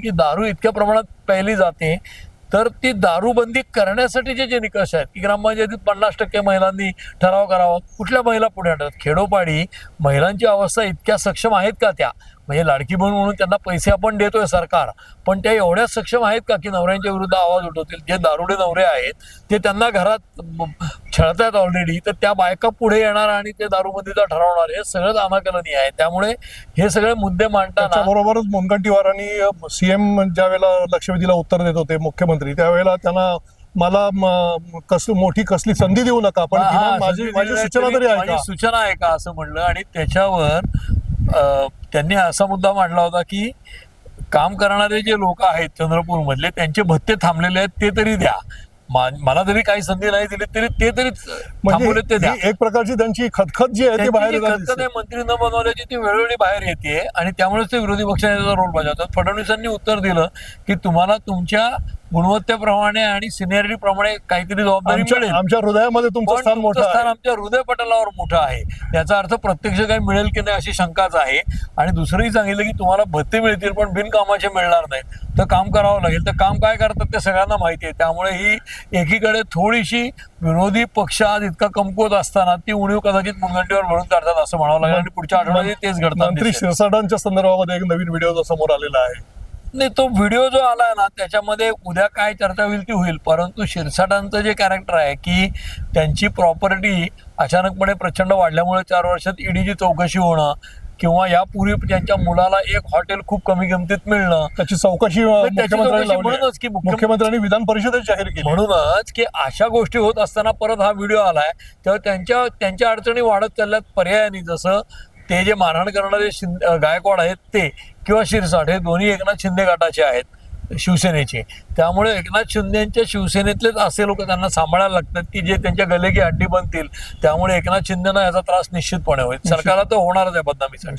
की दारू इतक्या प्रमाणात प्यायली जाते, तर ती दारूबंदी करण्यासाठीचे जे निकष आहेत की ग्रामपंचायतीत 50% महिलांनी ठराव करावा, कुठल्या महिला पुढे आणतात? खेडोपाडी महिलांची अवस्था इतक्या सक्षम आहेत का त्या? म्हणजे लाडकी बहीण म्हणून त्यांना पैसे आपण देतोय सरकार, पण त्या एवढ्या सक्षम आहेत का की नवऱ्यांच्या विरुद्ध आवाज उठवतील? जे दारुडे नवरे आहेत ते त्यांना घरात छळतात ऑलरेडी, तर त्या बायका पुढे येणार आणि ते दारूबंदीचा ठरवणार, हे सगळंच अनाकलनीय आहे. त्यामुळे हे सगळे मुद्दे मांडताना बरोबरच मुनगंटीवारांनी सीएम ज्या वेळेला लक्षवेधीला उत्तर देत होते मुख्यमंत्री, त्यावेळेला त्यांना मला मोठी कसली संधी देऊ नका, पण किमान माझी सूचना तरी माझी ऐका. सूचना आहे का असं म्हणलं. आणि त्याच्यावर त्यांनी असा मुद्दा मांडला होता की काम करणारे जे लोक आहेत चंद्रपूर मधले, त्यांचे भत्ते थांबलेले आहेत ते तरी द्या. मला जरी काही संधी नाही दिली तरी ते तरी थांबवले ते द्या. म्हणजे एक प्रकारची त्यांची खतखत जी आहे ती बाहेर येते. मंत्री न बनवल्याची ती वेळोवेळी बाहेर येते आणि त्यामुळेच ते विरोधी पक्षाचा रोल बजावतात. फडणवीसांनी उत्तर दिलं की तुम्हाला तुमच्या गुणवत्तेप्रमाणे आणि सिनियरिटी प्रमाणे काहीतरी जबाबदारी मिळेल. आमच्या हृदयामध्ये तुमचं स्थान मोठं आहे. आमच्या हृदयपटलावर मोठं आहे. याचा अर्थ प्रत्यक्ष काही मिळेल की नाही अशी शंकाच आहे. आणि दुसरंही सांगितलं की तुम्हाला भत्ते मिळतील पण बिनकामाचे मिळणार नाहीत, तर काम करावं लागेल. तर काम काय करतात ते सगळ्यांना माहिती आहे. त्यामुळे ही एकीकडे थोडीशी विरोधी पक्ष आज इतका कमकुवत असताना ती उणीव कदाचित मुनगंटीवर भरून काढतात असं म्हणावं लागेल. आणि पुढच्या आठवड्यात तेच घडतात. मंत्री शिरसाटांच्या संदर्भामध्ये एक नवीन व्हिडिओ समोर आलेला आहे. नाही, तो व्हिडिओ जो आलाय ना त्याच्यामध्ये उद्या काय चर्चा होईल ती होईल, परंतु शिरसाटांचं जे कॅरेक्टर आहे की त्यांची प्रॉपर्टी अचानकपणे प्रचंड वाढल्यामुळे 4 वर्षात ईडीची चौकशी होणं, किंवा यापूर्वी त्यांच्या मुलाला एक हॉटेल खूप कमी किमतीत मिळणं, त्याची चौकशी म्हणूनच की मुख्यमंत्र्यांनी विधान परिषदेत जाहीर केली. म्हणूनच की अशा गोष्टी होत असताना परत हा व्हिडिओ आलाय, तेव्हा त्यांच्या अडचणी वाढत चालल्यात पर्यायाने. जसं ते जे मारहाण करणारे गायकवाड आहेत ते किंवा शिरसाट, हे दोन्ही एकनाथ शिंदे गटाचे आहेत शिवसेनेचे. त्यामुळे एकनाथ शिंदेच्या शिवसेनेतलेच असे लोक त्यांना सांभाळायला लागतात की जे त्यांच्या गले की हड्डी बनतील. त्यामुळे एकनाथ शिंदेना याचा त्रास निश्चितपणे होईल. सरकारला तर होणारच आहे बदनामीचा.